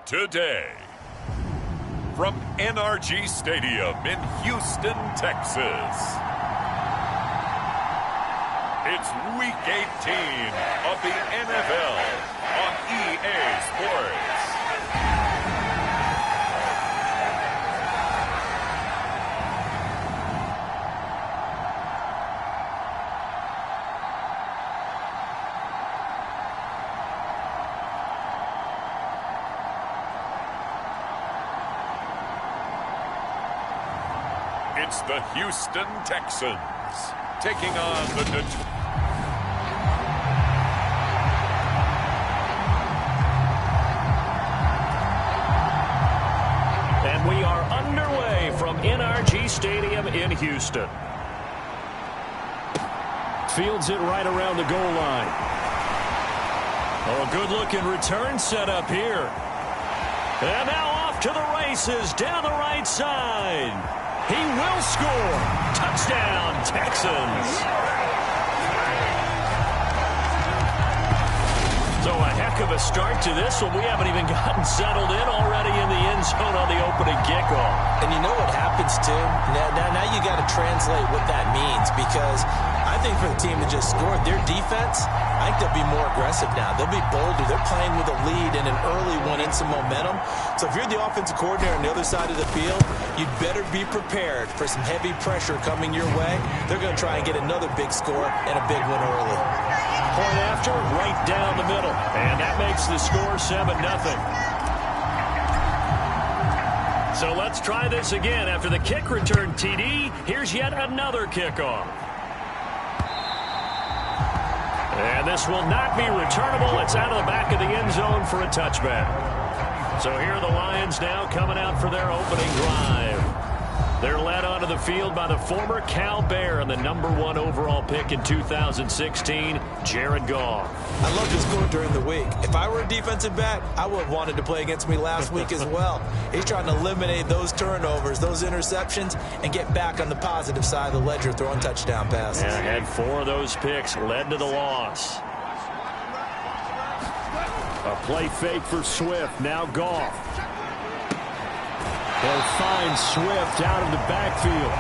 Today, from NRG Stadium in Houston, Texas, it's Week 18 of the NFL on EA Sports. It's the Houston Texans taking on the Detroit. And we are underway from NRG Stadium in Houston. Fields it right around the goal line. Oh, a good-looking return set up here. And now off to the races down the right side. He will score. Touchdown, Texans. So a heck of a start to this one. We haven't even gotten settled in already in the end zone on the opening kickoff. And you know what happens, too? Now you got to translate what that means, because I think for the team that just scored, their defense, I think they'll be more aggressive now. They'll be bolder. They're playing with a lead and an early one and some momentum. So if you're the offensive coordinator on the other side of the field, you'd better be prepared for some heavy pressure coming your way. They're going to try and get another big score and a big one early. Point after, right down the middle. And that makes the score 7-0. So let's try this again. After the kick return TD, here's yet another kickoff. And this will not be returnable. It's out of the back of the end zone for a touchback. So here are the Lions now coming out for their opening drive. They're led onto the field by the former Cal Bear and the #1 overall pick in 2016, Jared Goff. I loved his quote during the week. If I were a defensive back, I would have wanted to play against me last week as well. He's trying to eliminate those turnovers, those interceptions, and get back on the positive side of the ledger, throwing touchdown passes. Yeah, had 4 of those picks, led to the loss. A play fake for Swift, now Goff. They'll find Swift out of the backfield.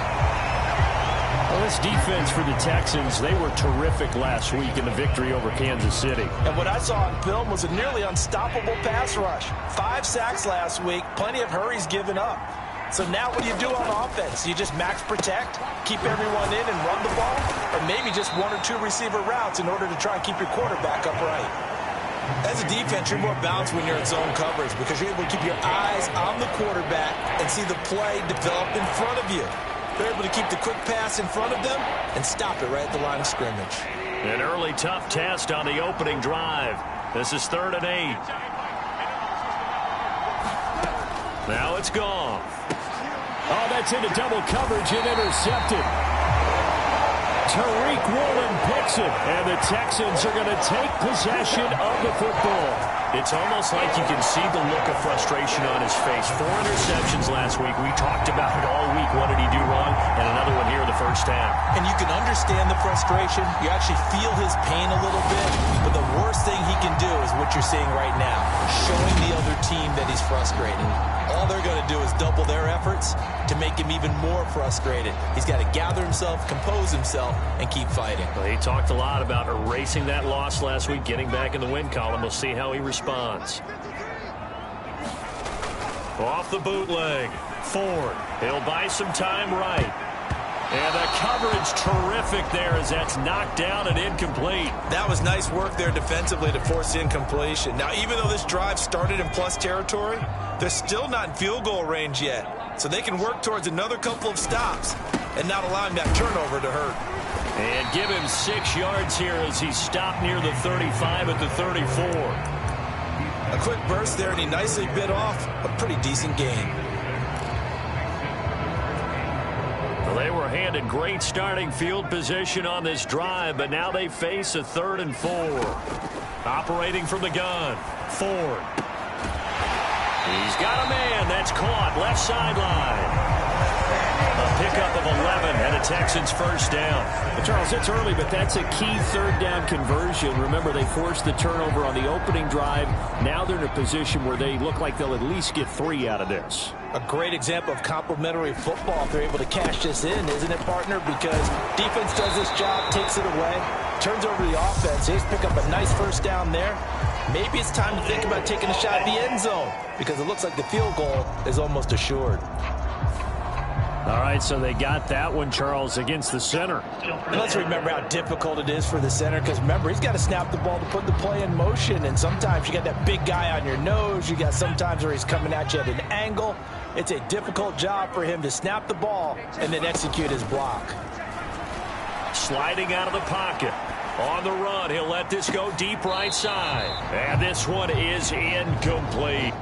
Well, this defense for the Texans, they were terrific last week in the victory over Kansas City. And what I saw on film was a nearly unstoppable pass rush. 5 sacks last week, plenty of hurries given up. So now what do you do on offense? You just max protect, keep everyone in and run the ball, or maybe just 1 or 2 receiver routes in order to try and keep your quarterback upright. As a defense, you're more balanced when you're in zone coverage because you're able to keep your eyes on the quarterback and see the play develop in front of you. They're able to keep the quick pass in front of them and stop it right at the line of scrimmage. An early tough test on the opening drive. This is 3rd and 8. Now it's Goff. Oh, that's into double coverage and intercepted. Tariq Woolen picks it, and the Texans are going to take possession of the football. It's almost like you can see the look of frustration on his face. 4 interceptions last week. We talked about it all week. What did he do wrong? And another one here in the first half. And you can understand the frustration. You actually feel his pain a little bit. But the worst thing he can do is what you're seeing right now, showing the other team that he's frustrated. All they're going to do is double their efforts to make him even more frustrated. He's got to gather himself, compose himself, and keep fighting. Well, he talked a lot about erasing that loss last week, getting back in the win column. We'll see how he responds. Off the bootleg, Ford. He'll buy some time right. And the coverage terrific there as that's knocked down and incomplete. That was nice work there defensively to force incompletion. Now, even though this drive started in plus territory, they're still not in field goal range yet. So they can work towards another couple of stops and not allowing that turnover to hurt. And give him 6 yards here as he stopped near the 35 at the 34. A quick burst there, and he nicely bit off a pretty decent gain. Well, they were handed great starting field position on this drive, but now they face a 3rd and 4. Operating from the gun, Ford. He's got a man that's caught left sideline. A pickup of 11 and a Texans first down. Well, Charles, it's early, but that's a key third down conversion. Remember, they forced the turnover on the opening drive. Now they're in a position where they look like they'll at least get 3 out of this. A great example of complementary football if they're able to cash this in, isn't it, partner? Because defense does this job, takes it away, turns over the offense. They just pick up a nice first down there. Maybe it's time to think about taking a shot at the end zone because it looks like the field goal is almost assured. All right, so they got that one, Charles, against the center. And let's remember how difficult it is for the center because, remember, he's got to snap the ball to put the play in motion. And sometimes you got that big guy on your nose. You got sometimes where he's coming at you at an angle. It's a difficult job for him to snap the ball and then execute his block. Sliding out of the pocket. On the run, he'll let this go deep right side. And this one is incomplete.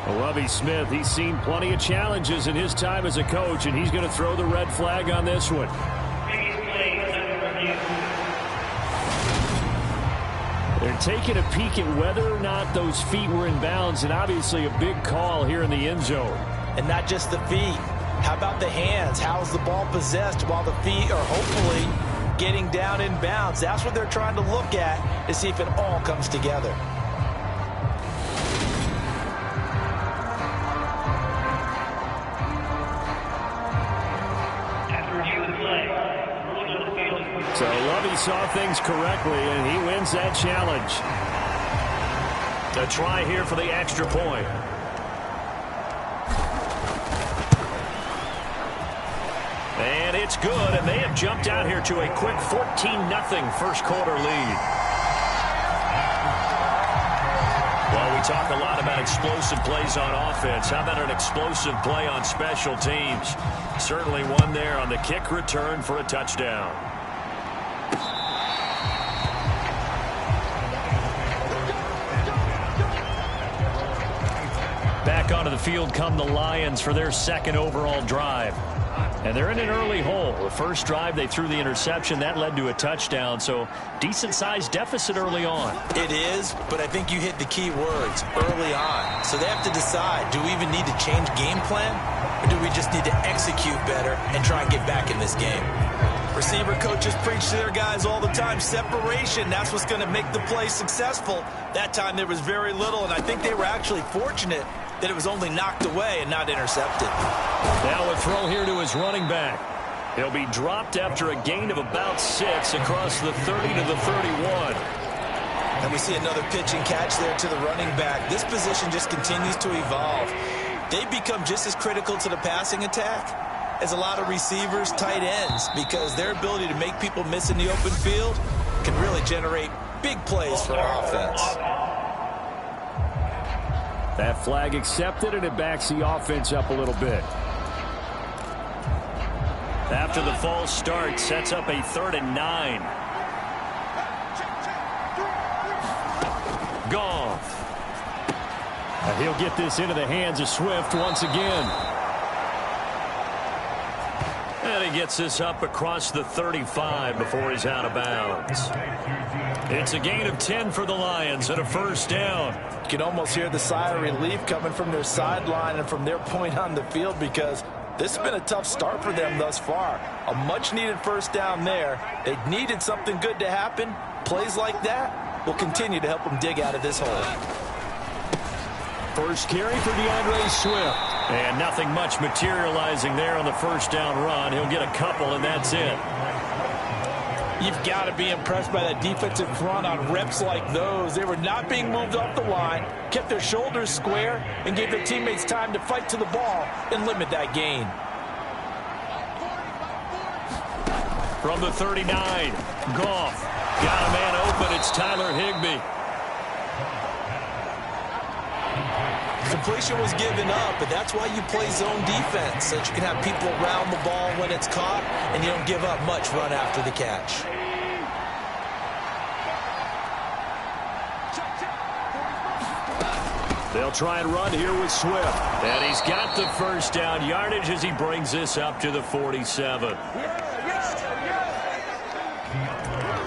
Lovie Smith, he's seen plenty of challenges in his time as a coach, and he's going to throw the red flag on this one. They're taking a peek at whether or not those feet were in bounds, and obviously a big call here in the end zone. And not just the feet. How about the hands? How is the ball possessed while the feet are hopefully getting down in bounds? That's what they're trying to look at to see if it all comes together. So Lovie saw things correctly, and he wins that challenge. A try here for the extra point. And it's good, and they have jumped out here to a quick 14-0 first quarter lead. Well, we talk a lot about explosive plays on offense. How about an explosive play on special teams? Certainly one there on the kick return for a touchdown. Back onto the field come the Lions for their second overall drive. And they're in an early hole. The first drive, they threw the interception. That led to a touchdown, so decent-sized deficit early on. It is, but I think you hit the key words, early on. So they have to decide, do we even need to change game plan, or do we just need to execute better and try and get back in this game? Receiver coaches preach to their guys all the time, separation, that's what's going to make the play successful. That time there was very little, and I think they were actually fortunate that it was only knocked away and not intercepted. Now a throw here to his running back. He'll be dropped after a gain of about 6 across the 30 to the 31. And we see another pitch and catch there to the running back. This position just continues to evolve. They become just as critical to the passing attack as a lot of receivers, tight ends, because their ability to make people miss in the open field can really generate big plays for offense. That flag accepted, and it backs the offense up a little bit. After the false start, sets up a 3rd and 9. Goff. And he'll get this into the hands of Swift once again. And he gets this up across the 35 before he's out of bounds. It's a gain of 10 for the Lions and a first down. You can almost hear the sigh of relief coming from their sideline and from their point on the field because this has been a tough start for them thus far. A much-needed first down there. They needed something good to happen. Plays like that will continue to help them dig out of this hole. First carry for DeAndre Swift. And nothing much materializing there on the first down run. He'll get a couple, and that's it. You've got to be impressed by that defensive front on reps like those. They were not being moved off the line, kept their shoulders square, and gave their teammates time to fight to the ball and limit that gain. From the 39, Goff. Got a man open. It's Tyler Higbee. Completion was given up, but that's why you play zone defense, so that you can have people around the ball when it's caught, and you don't give up much run after the catch. They'll try and run here with Swift. And he's got the first down yardage as he brings this up to the 47.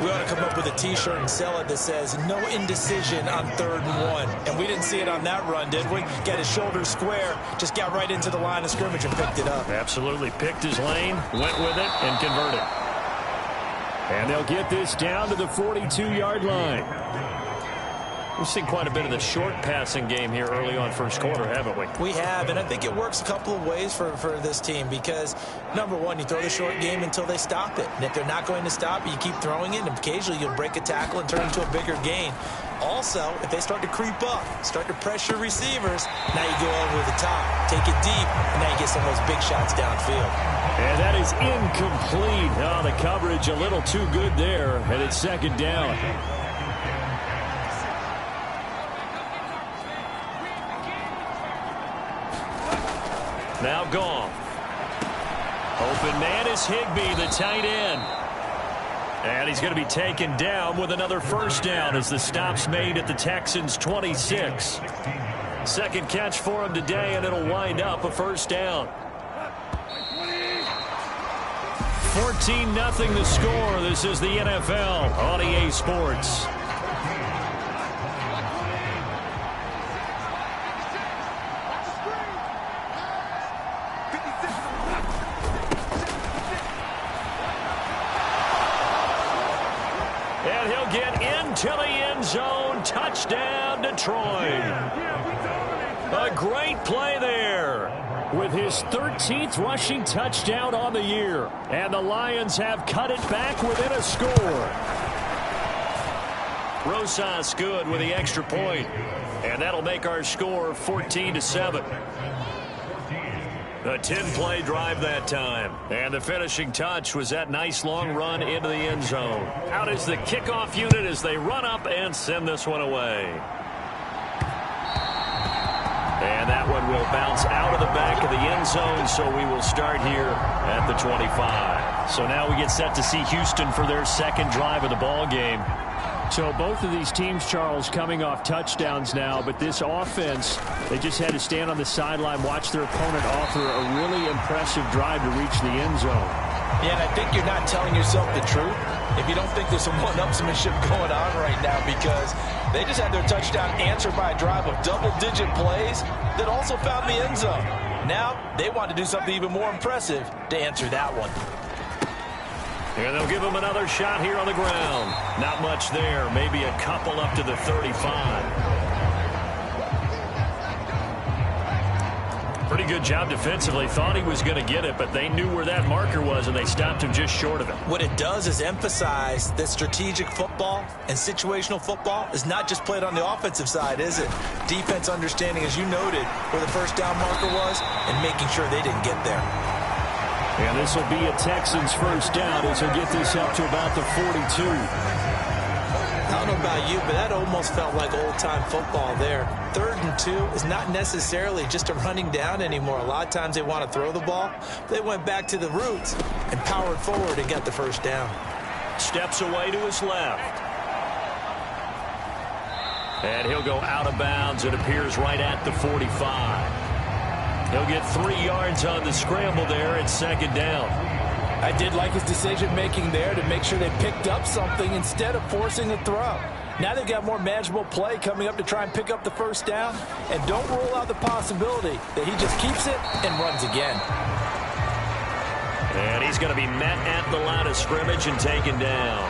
We ought to come up with a T-shirt and sell it that says, no indecision on 3rd and 1. And we didn't see it on that run, did we? Got his shoulders square, just got right into the line of scrimmage and picked it up. Absolutely picked his lane, went with it, and converted. And they'll get this down to the 42-yard line. We've seen quite a bit of the short passing game here early on first quarter, haven't we? We have, and I think it works a couple of ways for this team because, number one, you throw the short game until they stop it. And if they're not going to stop it, you keep throwing it, and occasionally you'll break a tackle and turn it into a bigger gain. Also, if they start to creep up, start to pressure receivers, now you go over the top, take it deep, and now you get some of those big shots downfield. And that is incomplete. Oh, the coverage a little too good there, and it's 2nd down. Now Goff. Open man is Higbee, the tight end. And he's going to be taken down with another first down as the stop's made at the Texans' 26. Second catch for him today, and it'll wind up a first down. 14-0 the score. This is the NFL on EA Sports. And he'll get into the end zone. Touchdown, Detroit. A great play there. With his 13th rushing touchdown on the year. And the Lions have cut it back within a score. Rosas good with the extra point. And that'll make our score 14-7. A 10-play drive that time. And the finishing touch was that nice long run into the end zone. Out is the kickoff unit as they run up and send this one away. And that one will bounce out of the back of the end zone, so we will start here at the 25. So now we get set to see Houston for their second drive of the ball game. So both of these teams, Charles, coming off touchdowns now, but this offense, they just had to stand on the sideline, watch their opponent offer a really impressive drive to reach the end zone. Yeah, and I think you're not telling yourself the truth if you don't think there's some one-upsmanship going on right now, because they just had their touchdown answered by a drive of double-digit plays that also found the end zone. Now they want to do something even more impressive to answer that one. And they'll give him another shot here on the ground. Not much there. Maybe a couple up to the 35. Pretty good job defensively. Thought he was going to get it, but they knew where that marker was, and they stopped him just short of it. What it does is emphasize that strategic football and situational football is not just played on the offensive side, is it? Defense understanding, as you noted, where the first down marker was and making sure they didn't get there. And this will be a Texans first down as he'll get this up to about the 42. I don't know about you, but that almost felt like old-time football there. 3rd and 2 is not necessarily just a running down anymore. A lot of times they want to throw the ball. They went back to the roots and powered forward and got the first down. Steps away to his left. And he'll go out of bounds. It appears right at the 45. He'll get 3 yards on the scramble there at 2nd down. I did like his decision-making there to make sure they picked up something instead of forcing a throw. Now they've got more manageable play coming up to try and pick up the first down. And don't rule out the possibility that he just keeps it and runs again. And he's going to be met at the line of scrimmage and taken down.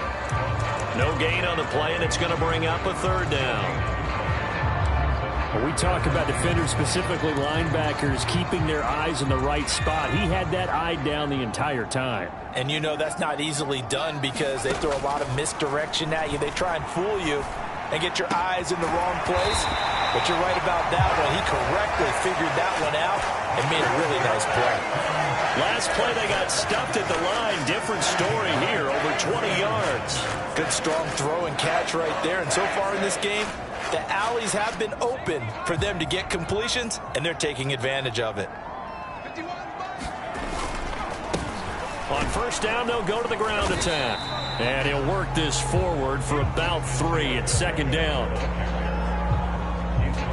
No gain on the play, and it's going to bring up a 3rd down. When we talk about defenders, specifically linebackers, keeping their eyes in the right spot. He had that eye down the entire time. And you know that's not easily done because they throw a lot of misdirection at you. They try and fool you and get your eyes in the wrong place. But you're right about that one. He correctly figured that one out and made a really nice play. Last play, they got stuffed at the line. Different story here, over 20 yards. Good, strong throw and catch right there. And so far in this game, the alleys have been open for them to get completions, and they're taking advantage of it. On first down, they'll go to the ground attack. And he'll work this forward for about 3 at 2nd down.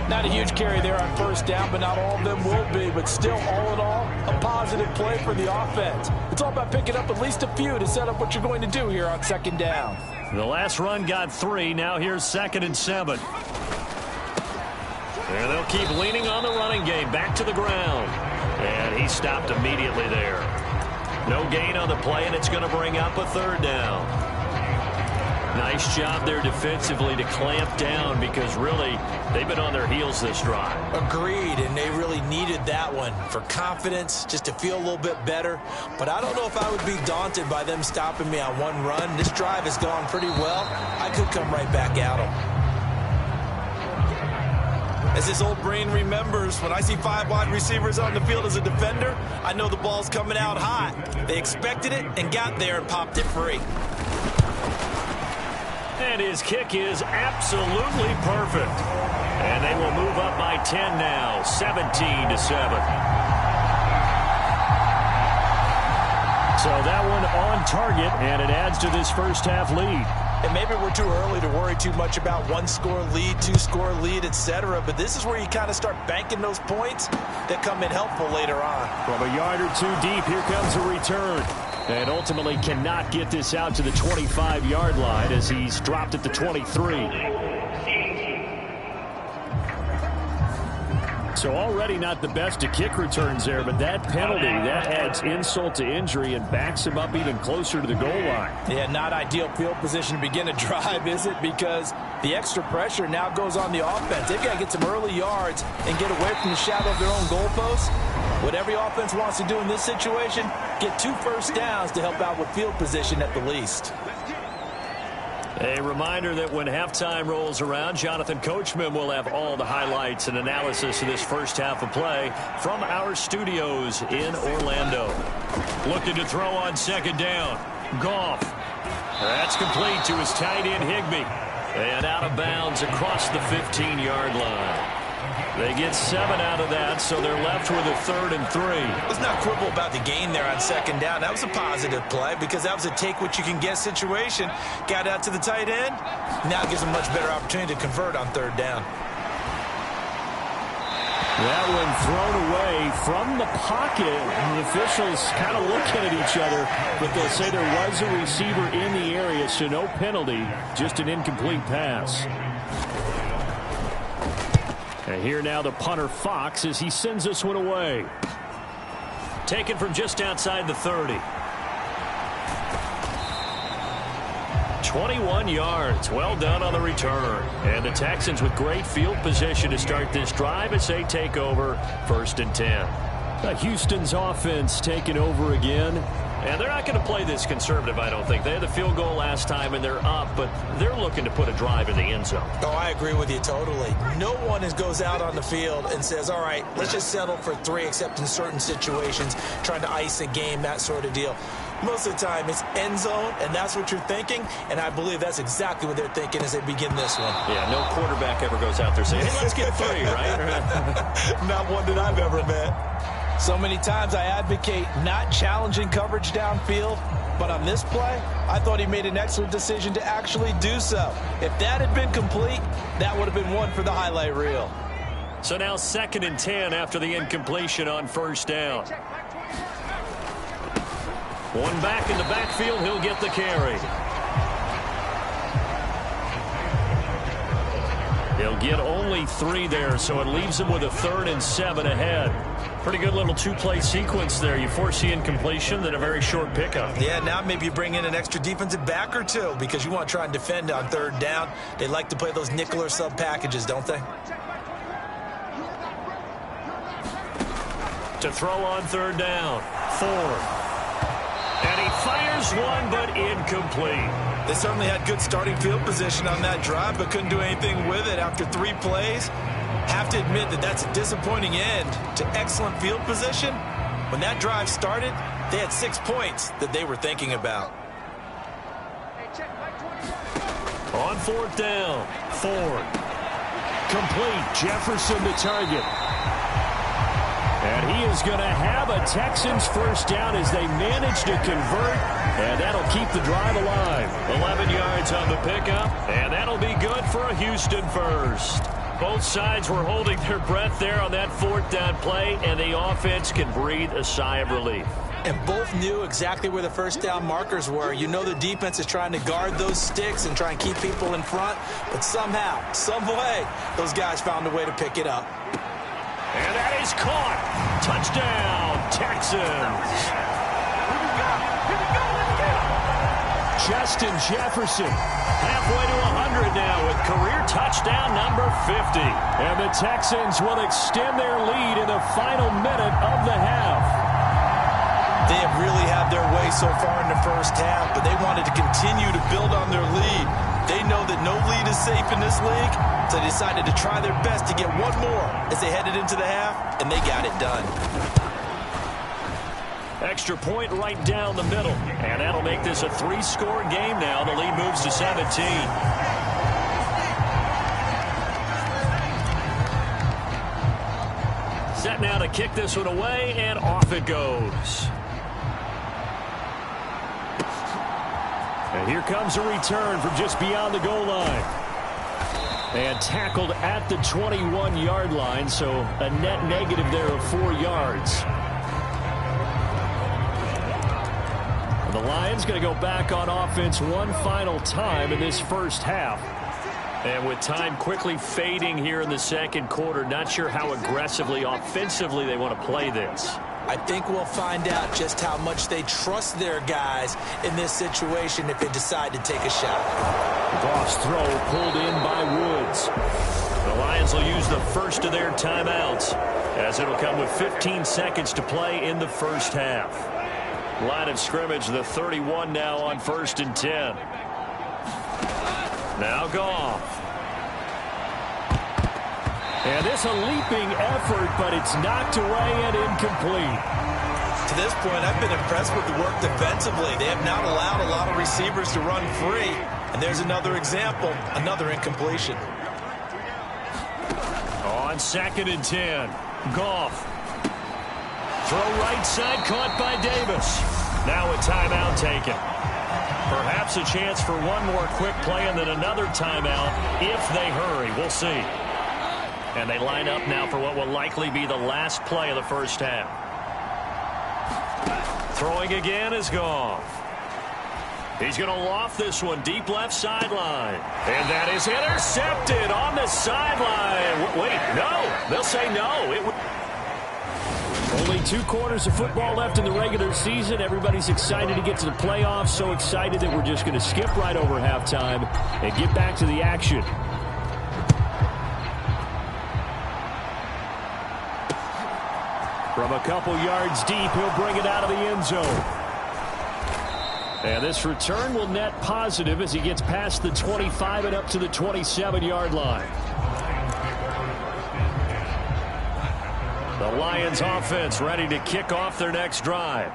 Not a huge carry there on first down, but not all of them will be. But still, all in all, a positive play for the offense. It's all about picking up at least a few to set up what you're going to do here on 2nd down. The last run got 3. Now here's 2nd and 7. And they'll keep leaning on the running game. Back to the ground. And he stopped immediately there. No gain on the play, and it's going to bring up a 3rd down. Nice job there defensively to clamp down because really they've been on their heels this drive. Agreed, and they really needed that one for confidence, just to feel a little bit better. But I don't know if I would be daunted by them stopping me on one run. This drive has gone pretty well. I could come right back at them. As this old brain remembers, when I see 5 wide receivers on the field as a defender, I know the ball's coming out hot. They expected it and got there and popped it free. And his kick is absolutely perfect. And they will move up by 10 now, 17-7. So that one on target, and it adds to this first half lead. And maybe we're too early to worry too much about 1-score lead, 2-score lead, etc. But this is where you kind of start banking those points that come in helpful later on. From a yard or 2 deep, here comes a return. And ultimately cannot get this out to the 25-yard line as he's dropped at the 23. So already not the best of kick returns there, but that penalty, that adds insult to injury and backs him up even closer to the goal line. Yeah, not ideal field position to begin a drive, is it? Because the extra pressure now goes on the offense. They've got to get some early yards and get away from the shadow of their own goalposts. What every offense wants to do in this situation, get 2 first downs to help out with field position at the least. A reminder that when halftime rolls around, Jonathan Coachman will have all the highlights and analysis of this first half of play from our studios in Orlando. Looking to throw on 2nd down. Goff. That's complete to his tight end, Higbee. And out of bounds across the 15-yard line. They get 7 out of that, so they're left with a 3rd and 3. Let's not quibble about the gain there on 2nd down. That was a positive play because that was a take-what-you-can-get situation. Got out to the tight end. Now gives them a much better opportunity to convert on 3rd down. That one thrown away from the pocket. The officials kind of looking at each other, but they'll say there was a receiver in the area, so no penalty, just an incomplete pass. And here now the punter Fox as he sends this one away. Taken from just outside the 30. 21 yards. Well done on the return. And the Texans with great field position to start this drive as they take over 1st and 10. Houston's offense taking over again. And they're not going to play this conservative, I don't think. They had the field goal last time, and they're up, but they're looking to put a drive in the end zone. Oh, I agree with you totally. No one goes out on the field and says, all right, let's just settle for 3, except in certain situations, trying to ice a game, that sort of deal. Most of the time, it's end zone, and that's what you're thinking, and I believe that's exactly what they're thinking as they begin this one. Yeah, no quarterback ever goes out there saying, hey, let's get 3, right? Not one that I've ever met. So many times I advocate not challenging coverage downfield, but on this play, I thought he made an excellent decision to actually do so. If that had been complete, that would have been one for the highlight reel. So now 2nd and 10 after the incompletion on 1st down. One back in the backfield, he'll get the carry. He'll get only 3 there, so it leaves him with a 3rd and 7 ahead. Pretty good little 2-play sequence there. You foresee incompletion, then a very short pickup. Yeah, now maybe you bring in an extra defensive back or 2 because you want to try and defend on 3rd down. They like to play those nickel or sub packages, don't they? To throw on 3rd down. Ford. And he fires one, but incomplete. They certainly had good starting field position on that drive, but couldn't do anything with it after 3 plays. Have to admit that that's a disappointing end to excellent field position. When that drive started, they had 6 points that they were thinking about. On 4th down, Ford. Complete. Jefferson the target. And he is going to have a Texans first down as they manage to convert, and that'll keep the drive alive. 11 yards on the pickup, and that'll be good for a Houston first. Both sides were holding their breath there on that 4th down play, and the offense can breathe a sigh of relief. And both knew exactly where the first down markers were. You know the defense is trying to guard those sticks and try and keep people in front. But somehow, some way, those guys found a way to pick it up. And that is caught. Touchdown, Texans. Justin Jefferson. Halfway to 100 now with career touchdown number 50. And the Texans will extend their lead in the final minute of the half. They have really had their way so far in the first half, but they wanted to continue to build on their lead. They know that no lead is safe in this league, so they decided to try their best to get one more as they headed into the half, and they got it done. Extra point right down the middle, and that'll make this a 3-score game now. The lead moves to 17. Set now to kick this one away, and off it goes. And here comes a return from just beyond the goal line. And tackled at the 21-yard line, so a net negative there of 4 yards. And the Lions going to go back on offense one final time in this first half. And with time quickly fading here in the second quarter, not sure how aggressively, offensively they want to play this. I think we'll find out just how much they trust their guys in this situation if they decide to take a shot. Goff's throw pulled in by Woods. The Lions will use the first of their timeouts as it'll come with 15 seconds to play in the first half. Line of scrimmage, the 31 now on 1st and 10. Now Goff. And this a leaping effort, but it's knocked away and incomplete. To this point, I've been impressed with the work defensively. They have not allowed a lot of receivers to run free. And there's another example, another incompletion. On 2nd and 10, Goff. Throw right side, caught by Davis. Now a timeout taken. Perhaps a chance for one more quick play and then another timeout if they hurry. We'll see. And they line up now for what will likely be the last play of the first half. Throwing again is Goff. He's going to loft this one deep left sideline. And that is intercepted on the sideline. Wait, no. They'll say no. Only 2 quarters of football left in the regular season. Everybody's excited to get to the playoffs. So excited that we're just going to skip right over halftime and get back to the action. From a couple yards deep, he'll bring it out of the end zone. And this return will net positive as he gets past the 25 and up to the 27-yard line. The Lions offense ready to kick off their next drive.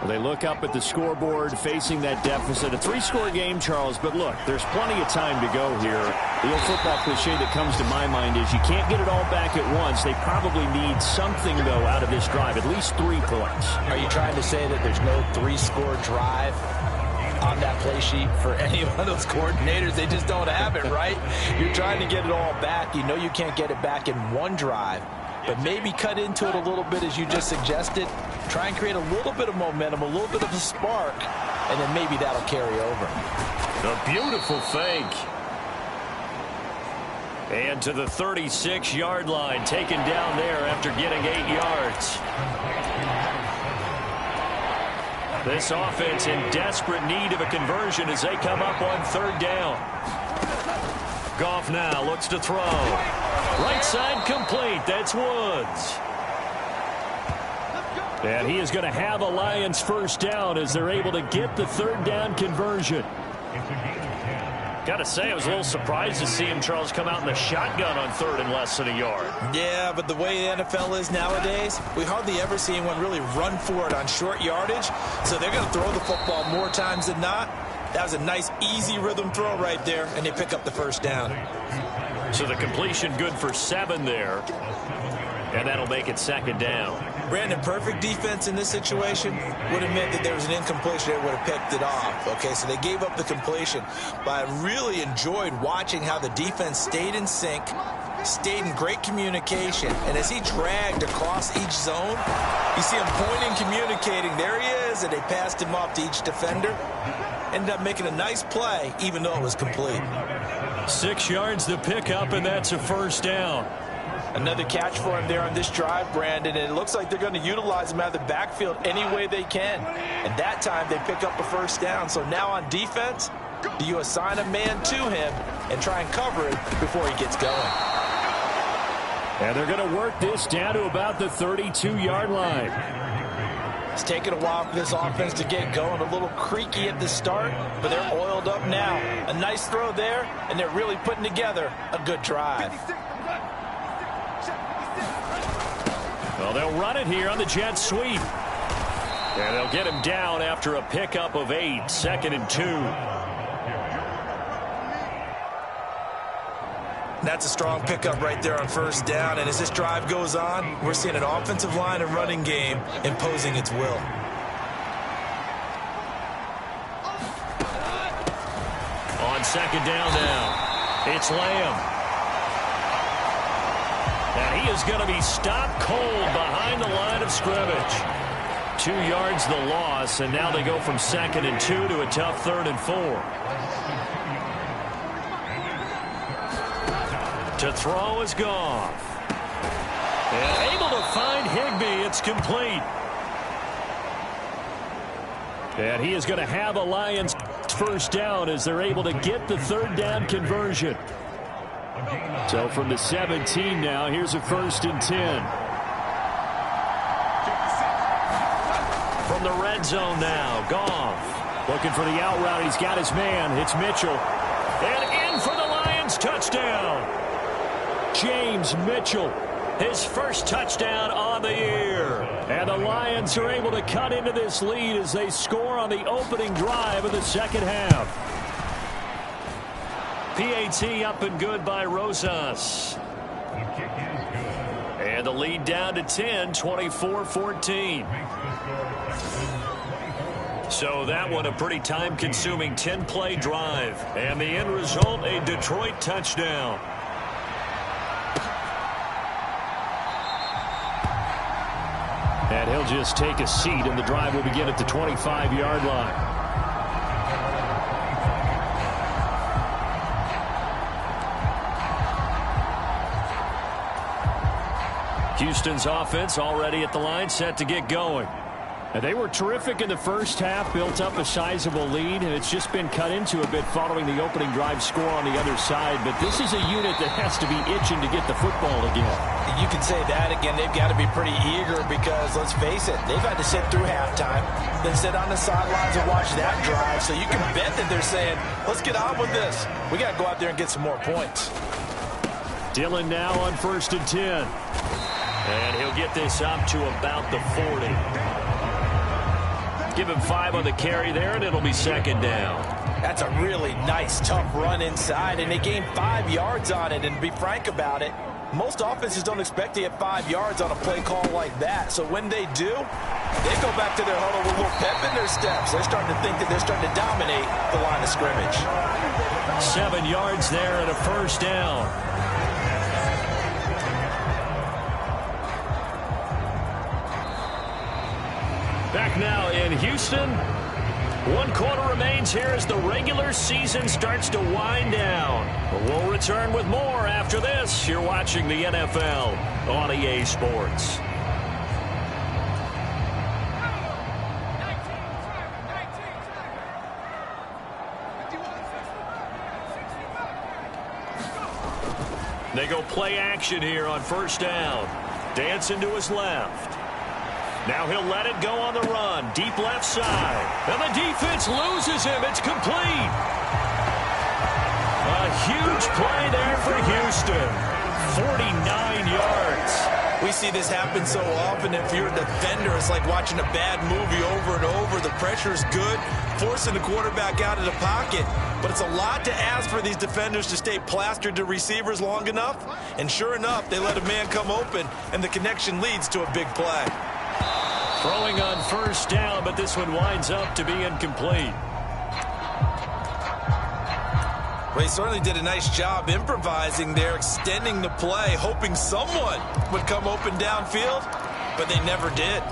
Well, they look up at the scoreboard facing that deficit. A 3-score game, Charles, but look, there's plenty of time to go here. The old football cliche that comes to my mind is you can't get it all back at once. They probably need something, though, out of this drive, at least 3 points. Are you trying to say that there's no 3-score drive on that play sheet for any one of those coordinators? They just don't have it, right? You're trying to get it all back. You know you can't get it back in one drive. But maybe cut into it a little bit as you just suggested. Try and create a little bit of momentum, a little bit of a spark, and then maybe that'll carry over. A beautiful fake. And to the 36-yard line, taken down there after getting 8 yards. This offense in desperate need of a conversion as they come up on 3rd down. Goff now looks to throw. Right side complete. That's Woods. And he is going to have a Lions first down as they're able to get the 3rd down conversion. Got to say, I was a little surprised to see him, Charles, come out in the shotgun on 3rd and less than a yard. Yeah, but the way the NFL is nowadays, we hardly ever see anyone really run for it on short yardage. So they're going to throw the football more times than not. That was a nice, easy rhythm throw right there, and they pick up the first down. So the completion good for 7 there. And that'll make it 2nd down. Brandon, perfect defense in this situation would have meant that there was an incompletion. They would have picked it off. Okay, so they gave up the completion. But I really enjoyed watching how the defense stayed in sync, stayed in great communication. And as he dragged across each zone, you see him pointing, communicating. There he was that they passed him off to each defender. Ended up making a nice play, even though it was complete. 6 yards to pick up, and that's a first down. Another catch for him there on this drive, Brandon, and it looks like they're going to utilize him out of the backfield any way they can. And that time they pick up a first down. So now on defense, do you assign a man to him and try and cover it before he gets going? And they're going to work this down to about the 32-yard line. It's taken a while for this offense to get going. A little creaky at the start, but they're oiled up now. A nice throw there, and they're really putting together a good drive. Well, they'll run it here on the jet sweep. And they'll get him down after a pickup of 8, 2nd and 2. That's a strong pickup right there on first down. And as this drive goes on, we're seeing an offensive line and running game imposing its will. On second down now, it's Lamb. And he is going to be stopped cold behind the line of scrimmage. 2 yards the loss, and now they go from 2nd and 2 to a tough 3rd and 4. To throw is Goff. And able to find Higbee. It's complete. And he is going to have a Lions first down as they're able to get the 3rd down conversion. So from the 17 now, here's a 1st and 10. From the red zone now, Goff. Looking for the out route. He's got his man. It's Mitchell. And in for the Lions touchdown. James Mitchell. His first touchdown on the year. And the Lions are able to cut into this lead as they score on the opening drive of the second half. PAT up and good by Rosas. And the lead down to 10, 24-14. So that one a pretty time-consuming 10-play drive. And the end result, a Detroit touchdown. And he'll just take a seat, and the drive will begin at the 25-yard line. Houston's offense already at the line, set to get going. And they were terrific in the first half, built up a sizable lead, and it's just been cut into a bit following the opening drive score on the other side. But this is a unit that has to be itching to get the football again. You can say that again. They've got to be pretty eager because, let's face it, they've had to sit through halftime, then sit on the sidelines and watch that drive. So you can bet that they're saying, let's get on with this. We got to go out there and get some more points. Dillon now on 1st and 10. And he'll get this up to about the 40. Give him 5 on the carry there, and it'll be 2nd down. That's a really nice, tough run inside, and they gained 5 yards on it. And to be frank about it, most offenses don't expect to get 5 yards on a play call like that. So when they do, they go back to their huddle with a little pep in their steps. They're starting to think that they're starting to dominate the line of scrimmage. 7 yards there and a first down. Back now in Houston. 1 quarter remains here as the regular season starts to wind down. But we'll return with more after this. You're watching the NFL on EA Sports. They go play action here on first down. Dancing to his left. Now he'll let it go on the run. Deep left side. And the defense loses him. It's complete. A huge play there for Houston. 49 yards. We see this happen so often. If you're a defender, it's like watching a bad movie over and over. The pressure's good, forcing the quarterback out of the pocket. But it's a lot to ask for these defenders to stay plastered to receivers long enough. And sure enough, they let a man come open, and the connection leads to a big play. Throwing on first down, but this one winds up to be incomplete. Well, he certainly did a nice job improvising there, extending the play, hoping someone would come open downfield, but they never did.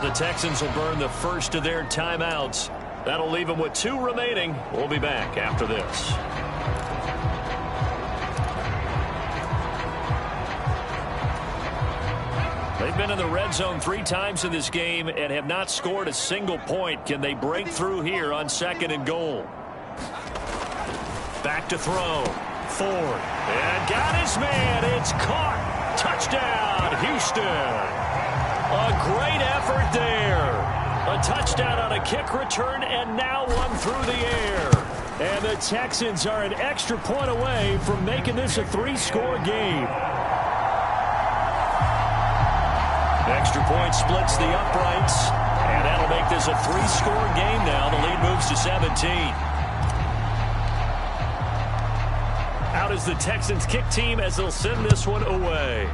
the Texans will burn the first of their timeouts. That'll leave them with 2 remaining. We'll be back after this. They've been in the red zone 3 times in this game and have not scored a single point. Can they break through here on 2nd and goal? Back to throw. Ford. And got his man. It's caught. Touchdown, Houston. A great effort there. A touchdown on a kick return and now one through the air. And the Texans are an extra point away from making this a 3-score game. Extra point splits the uprights, and that'll make this a 3-score game now. The lead moves to 17. Out is the Texans kick team as they'll send this one away.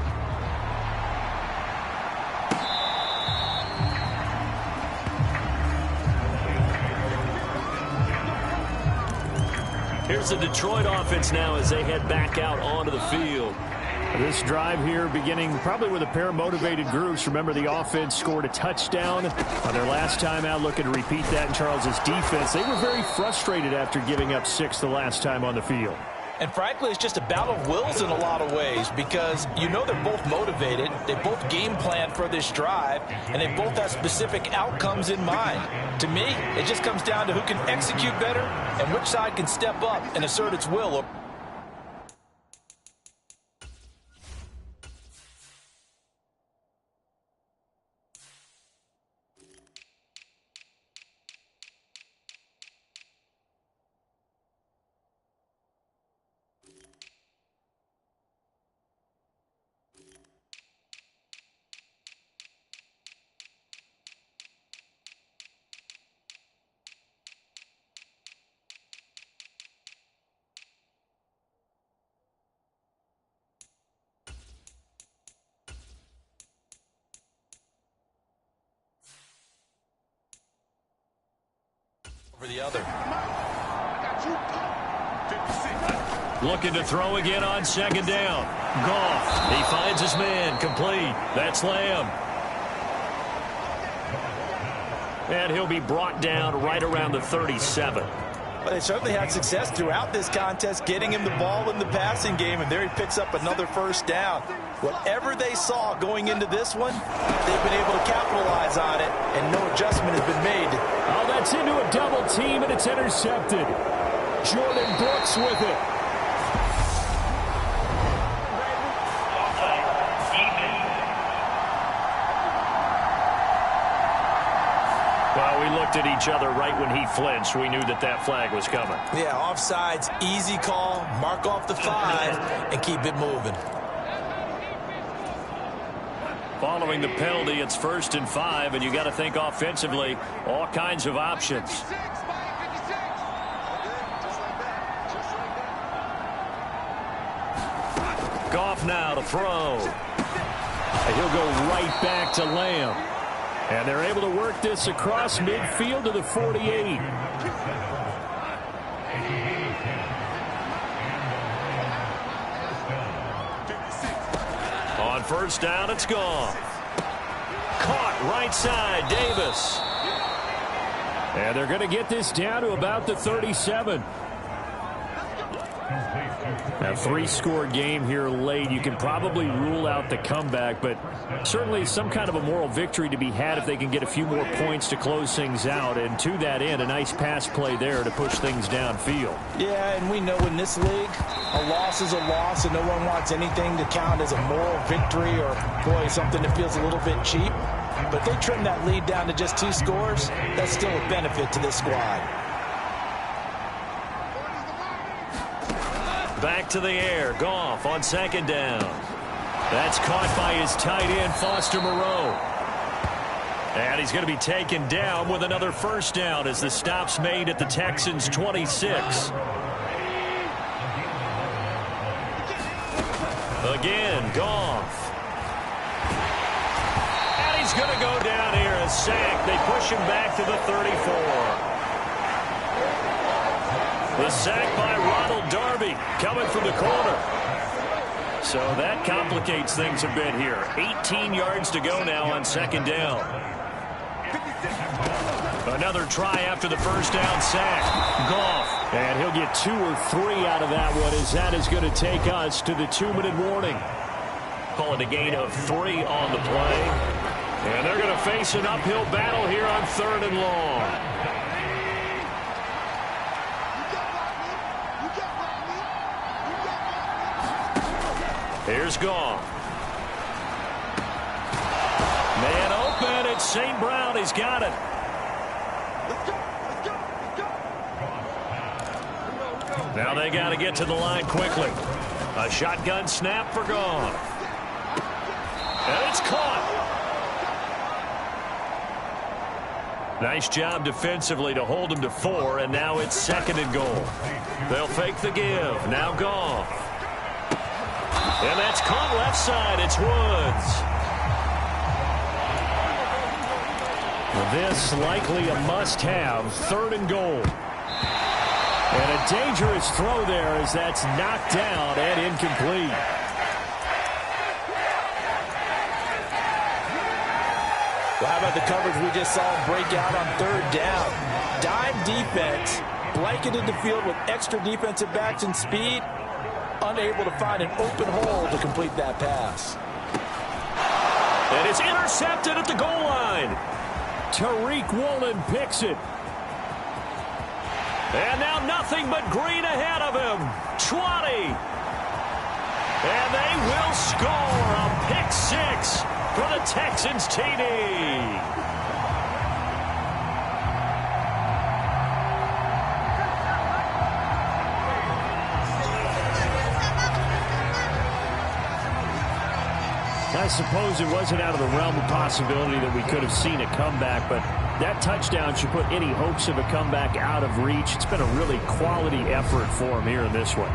Here's the Detroit offense now as they head back out onto the field. This drive here beginning probably with a pair of motivated groups. Remember, the offense scored a touchdown on their last time out, looking to repeat that in Charles's defense. They were very frustrated after giving up 6 the last time on the field. And frankly, it's just a battle of wills in a lot of ways because you know they're both motivated, they both game plan for this drive, and they both have specific outcomes in mind. To me, it just comes down to who can execute better and which side can step up and assert its will. For the other. Looking to throw again on 2nd down. Goff. He finds his man. Complete. That's Lamb. And he'll be brought down right around the 37. But they certainly had success throughout this contest getting him the ball in the passing game, and there he picks up another 1st down. Whatever they saw going into this one, they've been able to capitalize on it, and no adjustment has been made. Oh, that's into a double team, and it's intercepted. Jordan Brooks with it. Well, we looked at each other right when he flinched. We knew that that flag was coming. Yeah, offsides, easy call, mark off the 5, and keep it moving. Following the penalty, it's 1st and 5, and you got to think offensively, all kinds of options. Goff now to throw. And he'll go right back to Lamb. And they're able to work this across midfield to the 48. On 1st down, it's gone. Caught right side, Davis. And they're going to get this down to about the 37. A 3-score game here late. You can probably rule out the comeback, but certainly some kind of a moral victory to be had if they can get a few more points to close things out. And to that end, a nice pass play there to push things downfield. Yeah, and we know in this league, a loss is a loss, and no one wants anything to count as a moral victory or, boy, something that feels a little bit cheap. But if they trim that lead down to just 2 scores, that's still a benefit to this squad. Back to the air. Goff on 2nd down. That's caught by his tight end, Foster Moreau. And he's going to be taken down with another 1st down as the stop's made at the Texans' 26. Again, Goff. And he's going to go down here, a sack. They push him back to the 34. The sack by Ronald Darby coming from the corner. So that complicates things a bit here. 18 yards to go now on 2nd down. Another try after the first down sack. Goff. And he'll get 2 or 3 out of that one, as that is going to take us to the 2-minute warning. Call it a gain of 3 on the play. And they're going to face an uphill battle here on 3rd and long. Here's Goff. Man open. It's St. Brown. He's got it. Now they got to get to the line quickly. A shotgun snap for Goff. And it's caught. Nice job defensively to hold him to 4, and now it's 2nd and goal. They'll fake the give. Now Goff. And that's caught left side. It's Woods. This likely a must-have. 3rd and goal. And a dangerous throw there as that's knocked down and incomplete. Well, how about the coverage we just saw break out on 3rd down? Dime defense, blanketed the field with extra defensive backs and speed, unable to find an open hole to complete that pass. And it's intercepted at the goal line. Tariq Woolen picks it. And now nothing but green ahead of him. 20. And they will score a pick 6 for the Texans TD. I suppose it wasn't out of the realm of possibility that we could have seen a comeback, but that touchdown should put any hopes of a comeback out of reach. It's been a really quality effort for him here in this one.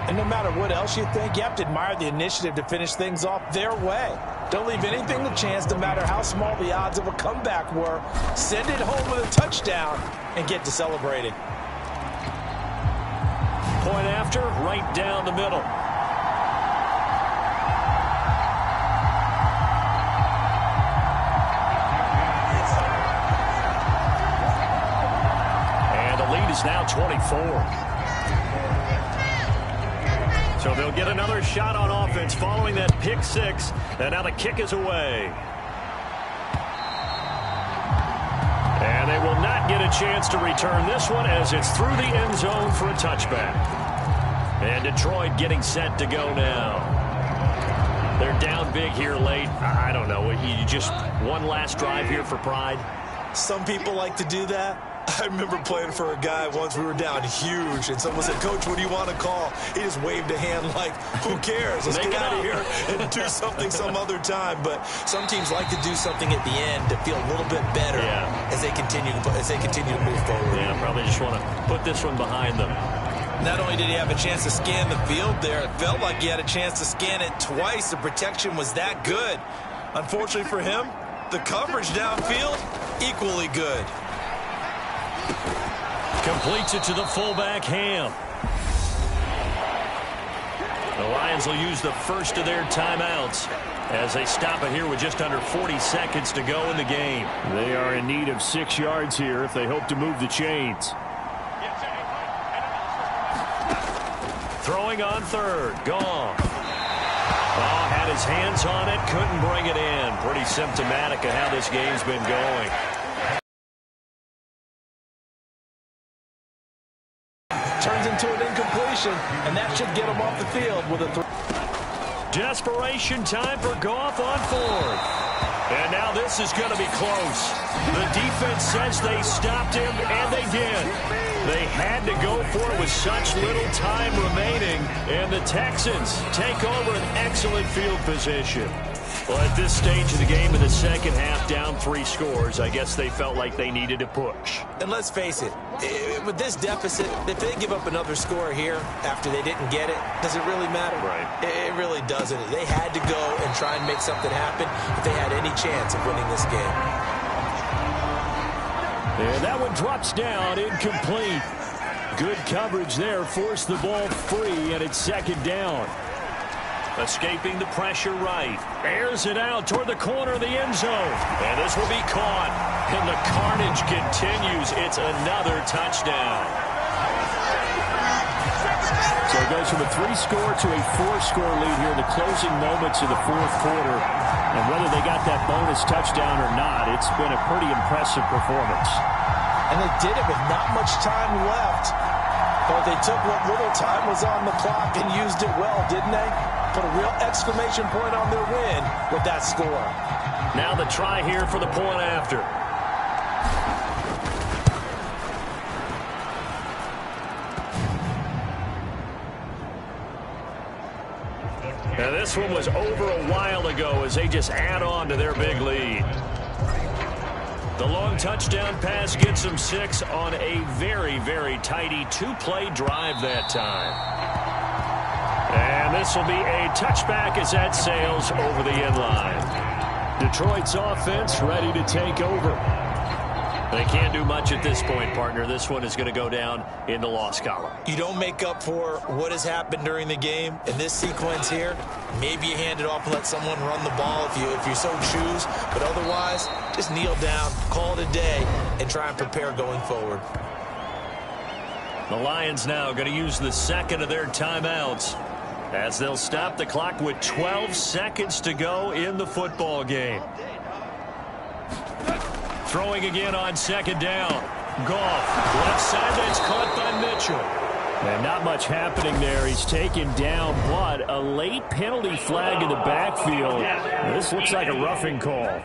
And no matter what else you think, you have to admire the initiative to finish things off their way. Don't leave anything to chance, no matter how small the odds of a comeback were. Send it home with a touchdown and get to celebrating. Point after, right down the middle. Is now 24. So they'll get another shot on offense following that pick 6, and now the kick is away. And they will not get a chance to return this one as it's through the end zone for a touchback. And Detroit getting set to go now. They're down big here late. I don't know. You just one last drive here for pride. Some people like to do that. I remember playing for a guy once. We were down huge, and someone said, "Coach, what do you want to call?" He just waved a hand like, "Who cares? Let's get out of here and do something some other time." But some teams like to do something at the end to feel a little bit better as they continue to move forward. Yeah, probably just want to put this one behind them. Not only did he have a chance to scan the field there, it felt like he had a chance to scan it twice. The protection was that good. Unfortunately for him, the coverage downfield, equally good. Completes it to the fullback, Ham. The Lions will use the first of their timeouts as they stop it here with just under 40 seconds to go in the game. They are in need of 6 yards here if they hope to move the chains. Throwing on 3rd. Goff. Oh, had his hands on it. Couldn't bring it in. Pretty symptomatic of how this game's been going. Turns into an incompletion, and that should get him off the field with a throw. Desperation time for Goff on 4th. And now this is going to be close. The defense says they stopped him, and they did. They had to go for it with such little time remaining, and the Texans take over an excellent field position. Well, at this stage of the game in the second half, down 3 scores, I guess they felt like they needed to push. And let's face it, with this deficit, if they give up another score here after they didn't get it, does it really matter? Right. It really doesn't. They had to go and try and make something happen if they had any chance of winning this game. And that one drops down, incomplete. Good coverage there, forced the ball free, and it's 2nd down. Escaping the pressure right. Airs it out toward the corner of the end zone. And this will be caught. And the carnage continues. It's another touchdown. So it goes from a 3-score to a 4-score lead here in the closing moments of the fourth quarter. And whether they got that bonus touchdown or not, it's been a pretty impressive performance. And they did it with not much time left. But they took what little time was on the clock and used it well, didn't they? Put a real exclamation point on their win with that score. Now the try here for the point after. Now this one was over a while ago as they just add on to their big lead. The long touchdown pass gets them 6 on a very, very tidy 2-play drive that time. And this will be a touchback as that sails over the end line. Detroit's offense ready to take over. They can't do much at this point, partner. This one is going to go down in the loss column. You don't make up for what has happened during the game. In this sequence here, maybe you hand it off and let someone run the ball if you so choose. But otherwise, just kneel down, call it a day, and try and prepare going forward. The Lions now going to use the second of their timeouts as they'll stop the clock with 12 seconds to go in the football game. Throwing again on second down. Goff, left side, that's caught by Mitchell. And not much happening there. He's taken down, but a late penalty flag in the backfield. This looks like a roughing call.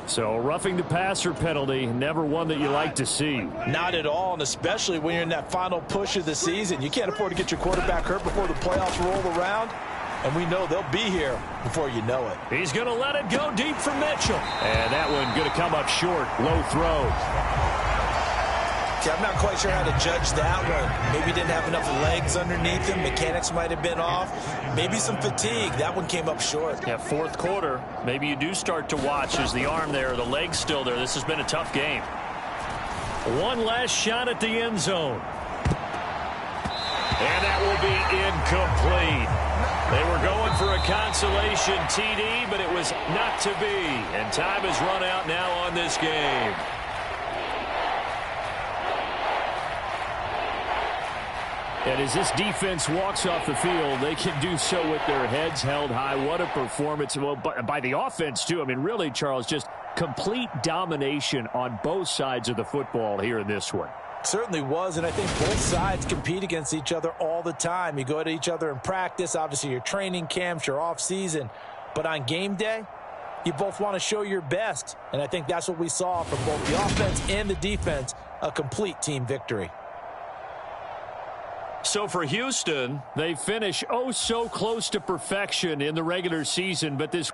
So roughing the passer penalty, never one that you like to see. Not at all, and especially when you're in that final push of the season. You can't afford to get your quarterback hurt before the playoffs roll around. And we know they'll be here before you know it. He's going to let it go deep for Mitchell. And that one going to come up short. Low throw. See, I'm not quite sure how to judge that one. Maybe didn't have enough legs underneath him. Mechanics might have been off. Maybe some fatigue. That one came up short. Yeah, fourth quarter. Maybe you do start to watch as the arm there, the leg's still there. This has been a tough game. One last shot at the end zone. And that will be incomplete. They were going for a consolation TD, but it was not to be. And time has run out now on this game. And as this defense walks off the field, they can do so with their heads held high. What a performance. Well, by the offense, too. I mean, really, Charles, just complete domination on both sides of the football here in this one. Certainly was, and I think both sides compete against each other all the time. You go to each other in practice, obviously your training camps, your off-season. But on game day, you both want to show your best. And I think that's what we saw from both the offense and the defense, a complete team victory. So for Houston, they finish oh so close to perfection in the regular season, but this